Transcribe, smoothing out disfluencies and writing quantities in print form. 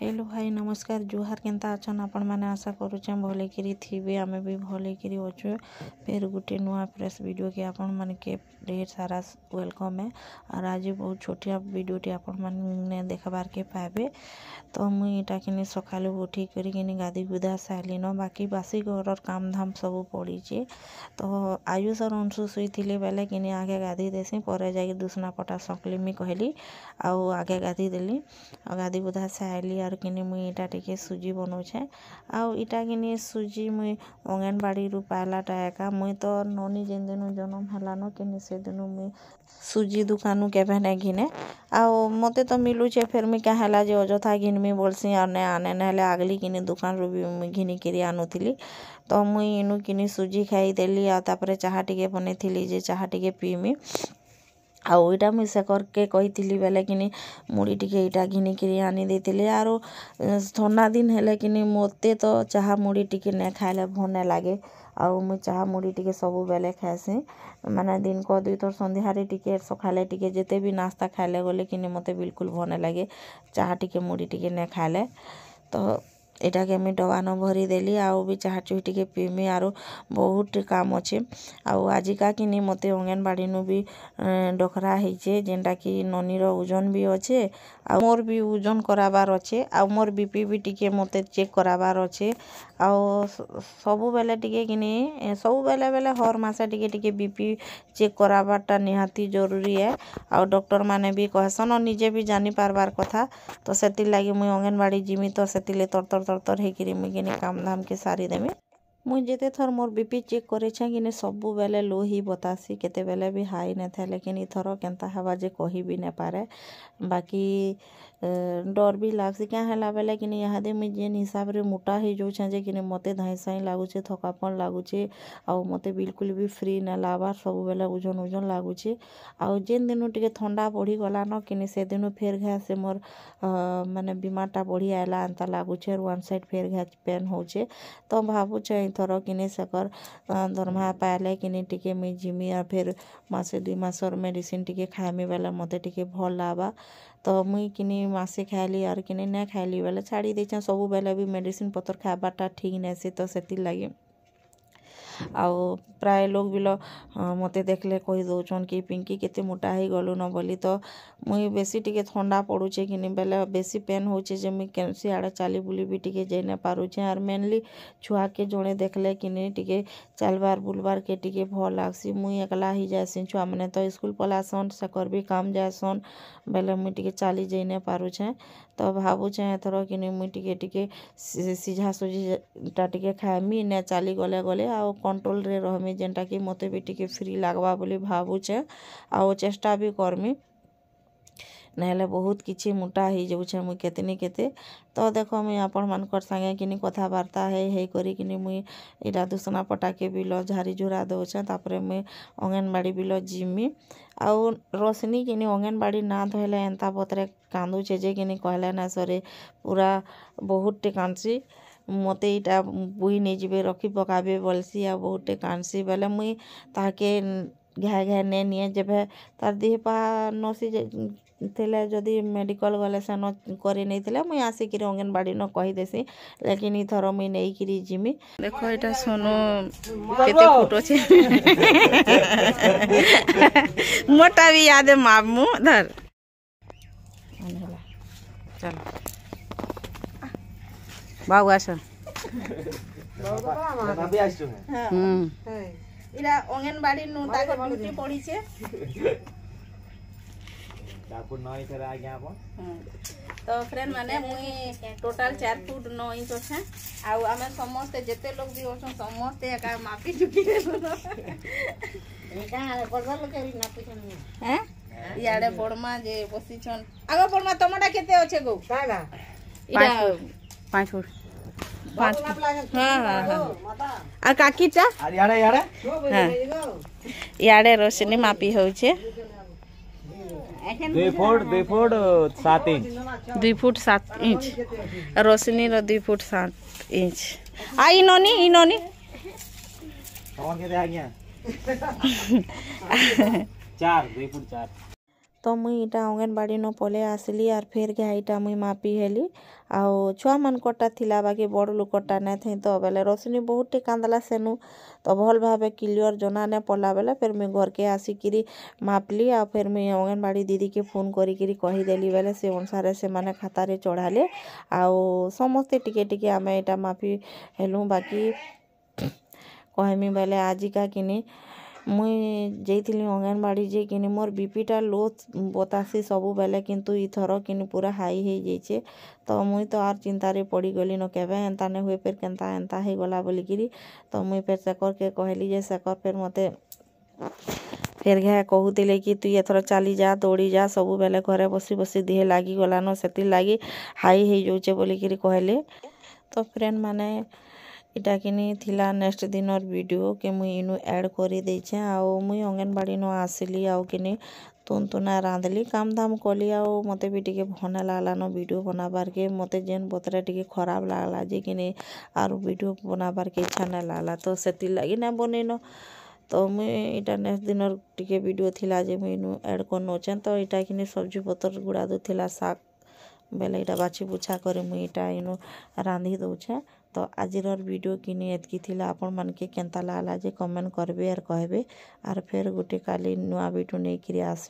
Hello भाई नमस्कार जुहार केनता अछन आपण माने आशा करूछे भले करी थिबे आमे भी भले करी अछु फिर गुटे नुआ प्रेस वीडियो के आपण माने के ढेर सारा वेलकम है और आज बहुत छोटिया वीडियो टी आपण माने देखबार के पाबे। तो मुई इटा किनी सकालु उठी करी किनी गादी गुदा सालिनो बाकी बासी घर काम धाम सब पड़ी छे। तो आयुष और अंशु सुई थिले बेले किनी आगे गादी देसी पर जाके दुसना पटा सकली मी कहली आउ आगे गादी देली आ गादी गुदा साली और किनी मुई इटा टिके सुजी बनौछे आउ इटा किनी सुजी मुई अंगनबाड़ी रु पालाटा एका मुई तो ननी जेन दिनु जन्म हलानो किनी से दिनु मुई सुजी दुकानु केबे नै घिने आउ मते तो मिलुछे फिर मी क्या हला जे अजथा घिनमी बोलसी और ने आने नेले आगली किनी दुकान रु भी मुई घिनी करी आनुथिली। तो मुई इनु किनी सुजी खाई देली आ तापरे चाहा टिके बनेथिली जे चाहा टिके पीमी आउ इटा मुई से करके कही बेले किनी मुड़ी टिके इटा घिनी करी आनी देथिले आरो ठंडा दिन हेले किनी मोते तो चाहा मुड़ी टिके ने खाइले भल नै लागे आउ मुई चाहा मुड़ी टिके सबु बेले खाएसी माने दिन को दुई थर संध्यारे टिके सखाले टिके जेते भी नास्ता खाइले गले किनी मते बिल्कुल भल नै लागे चाहा टिके मुड़ी टिके ने खाइले। तो एटा के मैं डबा न भरी देली आउ भी चाहा चुई टिके पीमी आरो बहुत काम अच्छे आउ आजिका किनी मते अंगनबाड़ी नु भी डकरा हेचे जेनटा कि ननी रो ओजन भी अच्छे आ मोर भी ओजन कराबार अच्छे आ मोर बीपी भी टिके मते चेक कराबार अच्छे आउ सबु बेले टिके किनी सबु बेले बेले हर मासे टिके टिके बीपी चेक कराबारटा निहाती जरूरी है आउ डॉक्टर माने भी कहसन निजे भी जानी पारबार कथा। तो सेति लागि मुई अंगनबाड़ी जिमी तो सेतिले तर हेकिरी मुई किनी काम धाम के सारी देमी मुई जेते थर मोर बीपी चेक करेछे किनी सबु बेले लो ही बतासी केते बेले भी हाई न था लेकिन इथर केनता हवा जे कही भी न पारे बाकी डर भी लागसी क्या हला बेले किनी यादे मुई जेन हिसाब रे मोटा हे जो छे जे किनी मते धाइसाई लागुछे थकापन लागुछे आउ मते बिल्कुल भी फ्री न लाबार सबु बेले ओजन ओजन लागुछे आउ जेन दिनु टिके ठंडा बढ़ी गला न किनी से दिनु फेर घा से मोर माने बीमारटा बढ़ी आला अंता लागुछे वन साइड फेर घा पेन होछे। तो भाबुछे इथर किनी सकर दरमा पाले किनी टिके मुई जिमी आ फिर मासे दुई मासर मेडिसिन टिके खाइमी बेले मते टिके भल लाबा। तो मुई किनी मासे खाइली और किनी न खाइली बेले छाड़ी देछे सबु बेले भी मेडिसिन पतर खाबाटा ठीक नैसे तो सेति लागि आउ प्राय लोग बिलो मते देखले कही दौचन कि पिंकी केते मोटा ही गलु न बोली। तो मुई बेसी टिके ठंडा पड़ुछे किनी बेले बेसी पेन होचे जे मुई कैंसी आड़े चाली बुली भी टिके जाई न पारुछे और मेनली छुआ के जोड़े देखले किनी टिके चलबार बुलबार के टिके भल लागसी मुई एकला ही जासी छुआ माने तो स्कूल पलासन सकर भी काम जासन बेले मुई टिके चाली जाई न पारुछे। तो भाबुछे एथर किनी मुई टिके टिके सीझा सुजी टा टिके खाइमी ने चाली गले गले आउ कंट्रोल रे रहमी जेनटा कि मते भी टिके फ्री लागबा बोली भाबुछे आउ चेष्टा भी करमी नहेले बहुत किछि मोटा ही जाउछे मुई केतनी केते। तो देखो मुई आपण मानकर संगे किनी कथाबार्ता हे करी किनी मुई इटा दुसना पटा के बिलो झारी झुरा दउछे तापरे मुई अंगनबाड़ी बिलो जिमी आउ रोशनी किनी अंगनबाड़ी ना धोले एंता पतरे कांदुछे जे किनी कहले ना सरे पूरा बहुत टे कांदसी मते इटा बुई नै जिबे रखी पकाबे बोलसी आ बहुत टे कांदसी बेले मुई ताके घाय घाय ने निए जेबे तार देह पा नसी थिले जदि मेडिकल गले से न करी नै थिले मुई आसी कि अंगनबाड़ी न कही देसी लेकिन इथर मुई नै किरी जिमी। देखो एटा सोनो केते फुटो छे मोटा भी याद मामू धर चल बाबू आसो इरा अंगनबाड़ी नु ताको ड्यूटी पड़ी छे ताको 9 इंच रे आ गया अपन। तो फ्रेंड माने मुई टोटल 4 फुट 9 इंच छे आ हमें समस्त जेते लोग भी होसन समस्त एका मापी चुकी रे एका बड़बड़ लोग के नापी छन हैं याडे बड़मा जे बसी छन आगो बड़मा टमाटा केते होछे गो कागा इरा 5 फुट 5 हां आ काकी चा याडे याडे रोशनी मापी होछे 2 फुट 7 इंच 2 फुट 7 इंच रोशनी रो 2 फुट 7 इंच आ इनोनी कौन के आ गया 4 2 फुट 4 तो मुई इटा अंगनबाड़ी न पले आसली आर फेर घे इटा मुई मापी हेली आउ छुआ मन कटा थिला बाकी बड़ लोकटा नाइ थी तो बेले रोशनी बहुत टे कांदला सेनु तो भल भावे क्लियर जना ने पड़ला बेले फिर मुई घर के आसिकी मापली आ फिर मुई अंगनबाड़ी दीदी के फोन करी कहीदेली बेले से अनुसार से माने खातारे चढ़ाले आउ समस्ते टिके टिके आमे इटा मापी हेलु बाकी कहमी बेले आजिका किनी मुई जाइली अंगनबाड़ी जे किनी मोर बीपीटा लो बतासी सबु बेले किंतु इथर किनी पूरा हाई हो जाइए तो मुई तो आर चिंतारे पड़ी गली न केबे एंता ने हुए फिर केंता एंता हो गला बोलिकी तो मुई फिर सेकर के कहली जे सेकर फिर मते फिर घे कहूले कि तु एथर चली जा दौड़ी जा सबु बेले घरे बसी बसी देह लगी गलान से लगी हाई हो जाऊे बोलिकी कहले। तो फ्रेंड माने इटा किनी थिला नेक्स्ट दिनर वीडियो के मुई इनु ऐड करी देछे आउ मुई अंगनबाड़ी न आसली आउ किनी तुनतुना रांधली काम धाम कली आउ मते भी टिके भल लागला न वीडियो बनाबार के मते जेन बतरे टिके खराब लागला जे किनी आरु वीडियो बनाबार के इच्छा ना लागला तो सेति लगी ना बनेन तो मुई इटा नेक्स्ट दिनर टिके वीडियो थिला जे मुई इनु ऐड करनो छे तो इटा किनी सब्जी पतर गुड़ा दो थिला साग बेले इटा बाछी बुछा करे मुई इटा इनु रांधी दउछे। तो आजिर वीडियो किनी एतकी थिला आपण मन के केंता लागला जे कमेंट करबे आर कहबे आर फिर गोटे काली नुआ वीडियो नहीं आस।